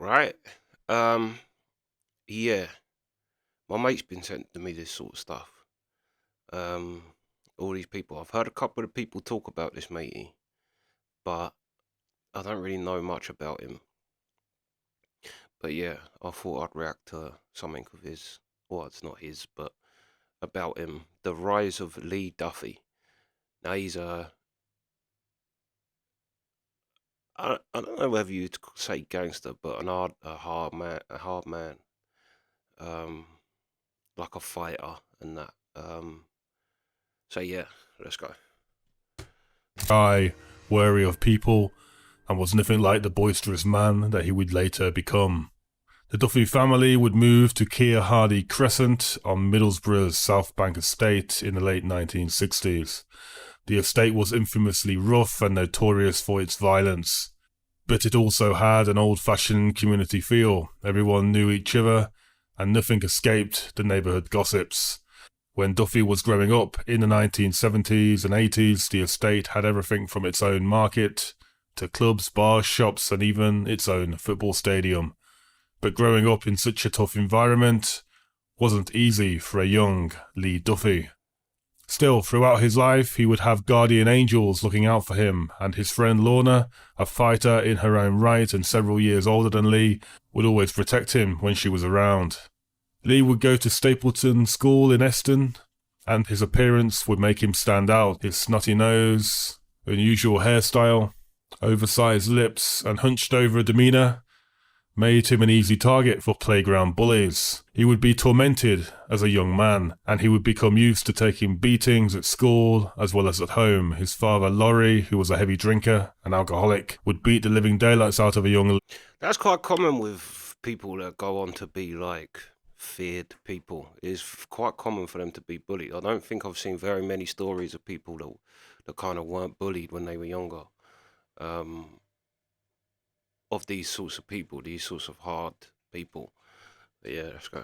Right. Um, yeah. My mate's been sending to me this sort of stuff. Um, all these people. I've heard a couple of people talk about this matey, but I don't really know much about him. But yeah, I thought I'd react to something of his. Well, it's not his, but about him. The rise of Lee Duffy. Now he's a. I don't know whether you'd say gangster, but a hard man, um, like a fighter and that. So yeah, let's go. Shy, wary of people, and was nothing like the boisterous man that he would later become. The Duffy family would move to Keir Hardie Crescent on Middlesbrough's South Bank estate in the late 1960s. The estate was infamously rough and notorious for its violence, but it also had an old-fashioned community feel. Everyone knew each other, and nothing escaped the neighbourhood gossips. When Duffy was growing up in the 1970s and 80s, the estate had everything from its own market to clubs, bars, shops, and even its own football stadium. But growing up in such a tough environment wasn't easy for a young Lee Duffy. Still, throughout his life, he would have guardian angels looking out for him, and his friend Lorna, a fighter in her own right and several years older than Lee, would always protect him when she was around. Lee would go to Stapleton School in Eston, and his appearance would make him stand out. His snotty nose, unusual hairstyle, oversized lips, and hunched-over demeanour made him an easy target for playground bullies. He would be tormented as a young man, and he would become used to taking beatings at school as well as at home. His father, Laurie, who was a heavy drinker and alcoholic, would beat the living daylights out of a young... That's quite common with people that go on to be like feared people. It's quite common for them to be bullied. I don't think I've seen very many stories of people that kind of weren't bullied when they were younger. Of these sorts of people, these sorts of hard people. But yeah, let's go.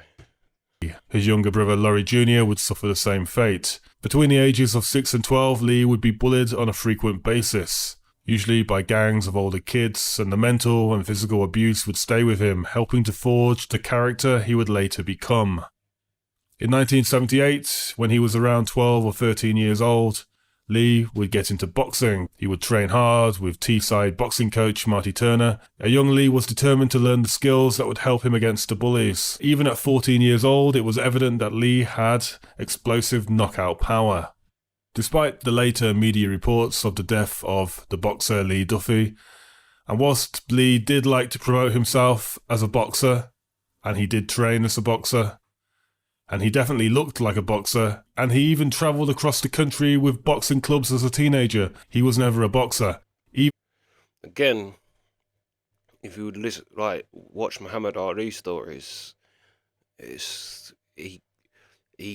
His younger brother, Laurie Jr., would suffer the same fate. Between the ages of 6 and 12, Lee would be bullied on a frequent basis, usually by gangs of older kids, and the mental and physical abuse would stay with him, helping to forge the character he would later become. In 1978, when he was around 12 or 13 years old, Lee would get into boxing. He would train hard with Teesside boxing coach Marty Turner. A young Lee was determined to learn the skills that would help him against the bullies. Even at 14 years old, it was evident that Lee had explosive knockout power. Despite the later media reports of the death of the boxer Lee Duffy, and whilst Lee did like to promote himself as a boxer, and he did train as a boxer, and he definitely looked like a boxer, and he even travelled across the country with boxing clubs as a teenager, he was never a boxer. Again, if you would listen, like, watch Muhammad Ali stories, he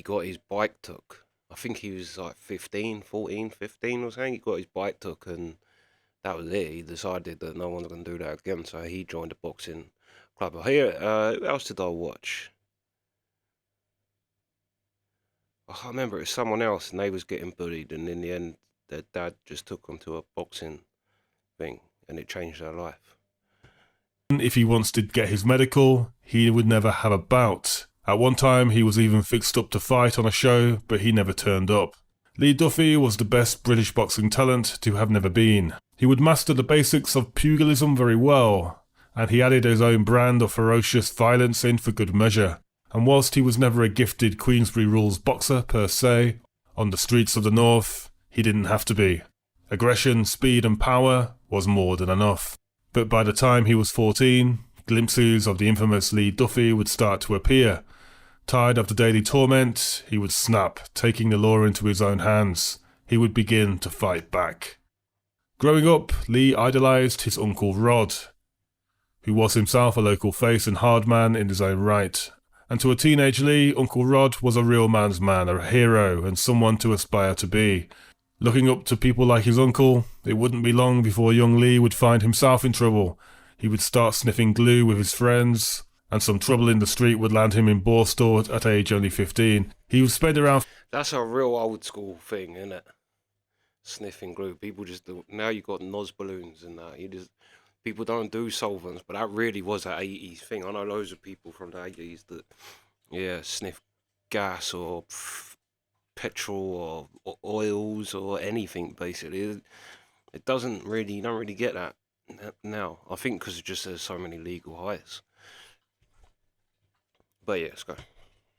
got his bike took. I think he was like 15 or something. He got his bike took, and that was it. He decided that no one's going to do that again, so he joined a boxing club. Here, who else did I watch? I can't remember. It was someone else, and they was getting bullied, and in the end, their dad just took them to a boxing thing, and it changed their life. If he wants to get his medical, he would never have a bout. At one time, he was even fixed up to fight on a show, but he never turned up. Lee Duffy was the best British boxing talent to have never been. He would master the basics of pugilism very well, and he added his own brand of ferocious violence in for good measure. And whilst he was never a gifted Queensberry rules boxer per se, on the streets of the North, he didn't have to be. Aggression, speed and power was more than enough. But by the time he was 14, glimpses of the infamous Lee Duffy would start to appear. Tired of the daily torment, he would snap, taking the law into his own hands. He would begin to fight back. Growing up, Lee idolised his uncle Rod, who was himself a local face and hard man in his own right. And to a teenage Lee, Uncle Rod was a real man's man, a hero, and someone to aspire to be. Looking up to people like his uncle, it wouldn't be long before young Lee would find himself in trouble. He would start sniffing glue with his friends, and some trouble in the street would land him in Borstal at age only 15. He would spend around... That's a real old school thing, isn't it? Sniffing glue. People just do. Now you got nos balloons and that. People don't do solvents, but that really was an 80s thing. I know loads of people from the 80s that, yeah, sniff gas or petrol or oils or anything, basically. It doesn't really, you don't really get that now. I think because just there's so many legal highs. But yeah, let's go.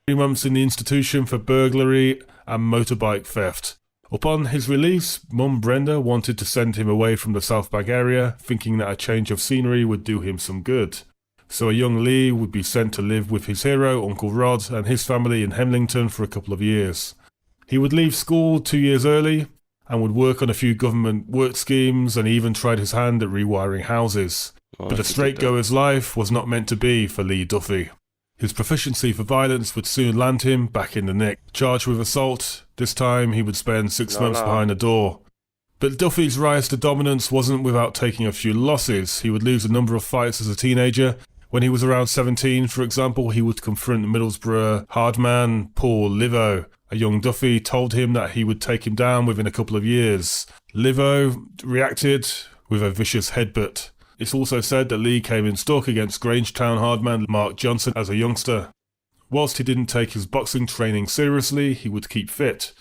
3 months in the institution for burglary and motorbike theft. Upon his release, Mum Brenda wanted to send him away from the South Bank area, thinking that a change of scenery would do him some good. So a young Lee would be sent to live with his hero, Uncle Rod, and his family in Hemlington for a couple of years. He would leave school 2 years early and would work on a few government work schemes and even tried his hand at rewiring houses. But a straight-goer's life was not meant to be for Lee Duffy. His proficiency for violence would soon land him back in the nick. Charged with assault, this time he would spend 6 months behind a door. But Duffy's rise to dominance wasn't without taking a few losses. He would lose a number of fights as a teenager. When he was around 17, for example, he would confront Middlesbrough hardman Paul Livo. A young Duffy told him that he would take him down within a couple of years. Livo reacted with a vicious headbutt. It's also said that Lee came in stock against Grangetown hardman Mark Johnson as a youngster. Whilst he didn't take his boxing training seriously, he would keep fit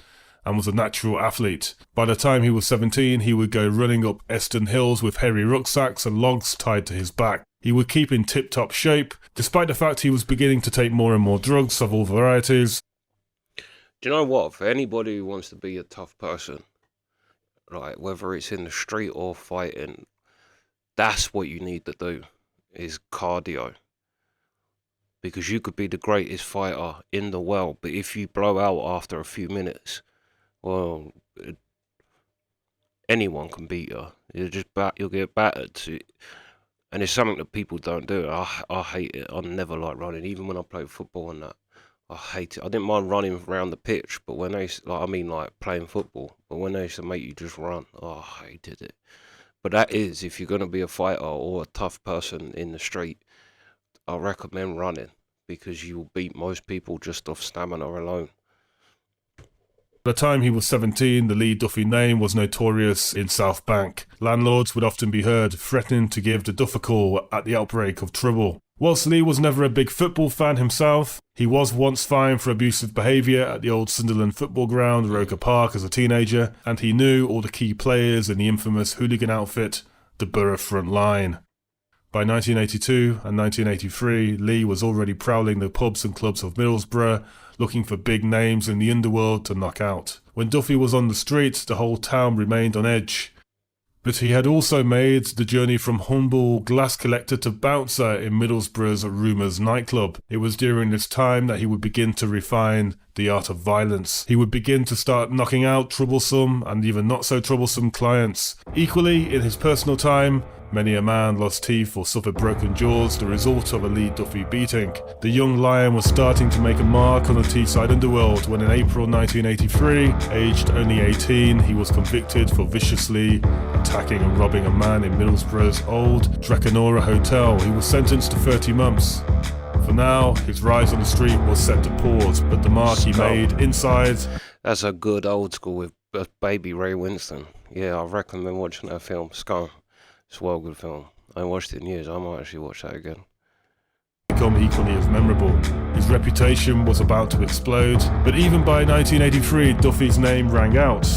and was a natural athlete. By the time he was 17, he would go running up Eston Hills with hairy rucksacks and logs tied to his back. He would keep in tip-top shape, despite the fact he was beginning to take more and more drugs of all varieties. Do you know what? For anybody who wants to be a tough person, like whether it's in the street or fighting, that's what you need to do, is cardio. Because you could be the greatest fighter in the world, but if you blow out after a few minutes, well, anyone can beat you. You'll get battered. And it's something that people don't do. I hate it. I never like running, even when I played football and that. I hate it. I didn't mind running around the pitch, but when like playing football, but when they used to make you just run, I hated it. But that is, if you're going to be a fighter or a tough person in the street, I recommend running, because you will beat most people just off stamina alone. By the time he was 17, the Lee Duffy name was notorious in South Bank. Landlords would often be heard threatening to give the Duff a call at the outbreak of trouble. Whilst Lee was never a big football fan himself, he was once fined for abusive behaviour at the old Sunderland football ground, Roker Park, as a teenager, and he knew all the key players in the infamous hooligan outfit, the Borough Front Line. By 1982 and 1983, Lee was already prowling the pubs and clubs of Middlesbrough, looking for big names in the underworld to knock out. When Duffy was on the streets, the whole town remained on edge. But he had also made the journey from humble glass collector to bouncer in Middlesbrough's Rumours nightclub. It was during this time that he would begin to refine the art of violence. He would begin to start knocking out troublesome and even not so troublesome clients. Equally, in his personal time, many a man lost teeth or suffered broken jaws, the result of a Lee Duffy beating. The young lion was starting to make a mark on the Teesside underworld when in April 1983, aged only 18, he was convicted for viciously attacking and robbing a man in Middlesbrough's old Draconora hotel. He was sentenced to 30 months. For now, his rise on the street was set to pause, but the mark he made inside... That's a good old school with baby Ray Winston. Yeah, I recommend watching that film, Scum. It's a well good film. I ain't watched it in years. I might actually watch that again. Become equally as memorable. His reputation was about to explode, but even by 1983, Duffy's name rang out.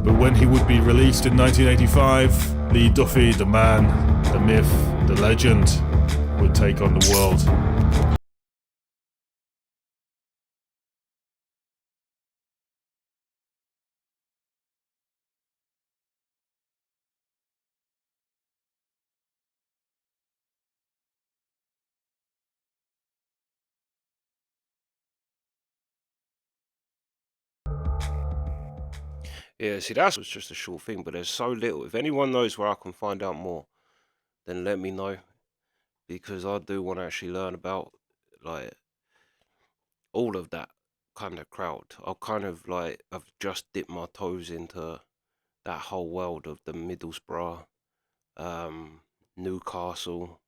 But when he would be released in 1985, Lee Duffy, the man, the myth, the legend, would take on the world. Yeah, see, that was just a short thing, but there's so little. If anyone knows where I can find out more, then let me know, because I do want to actually learn about, like, all of that kind of crowd. I've just dipped my toes into that whole world of the Middlesbrough, Newcastle,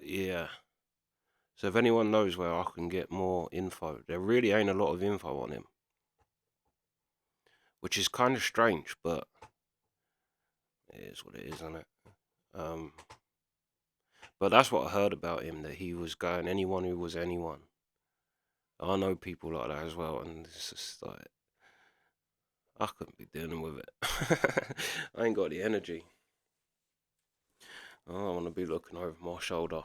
yeah. So if anyone knows where I can get more info, there really ain't a lot of info on him, which is kind of strange, but it is what it is, isn't it? But that's what I heard about him, that he was going anyone who was anyone. I know people like that as well, and it's just like, I couldn't be dealing with it. I ain't got the energy. I don't want to be looking over my shoulder.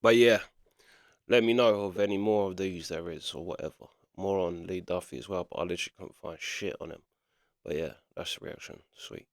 But yeah, let me know of any more of these there is, or whatever. More on Lee Duffy as well, but I literally couldn't find shit on him. But yeah, that's the reaction. Sweet.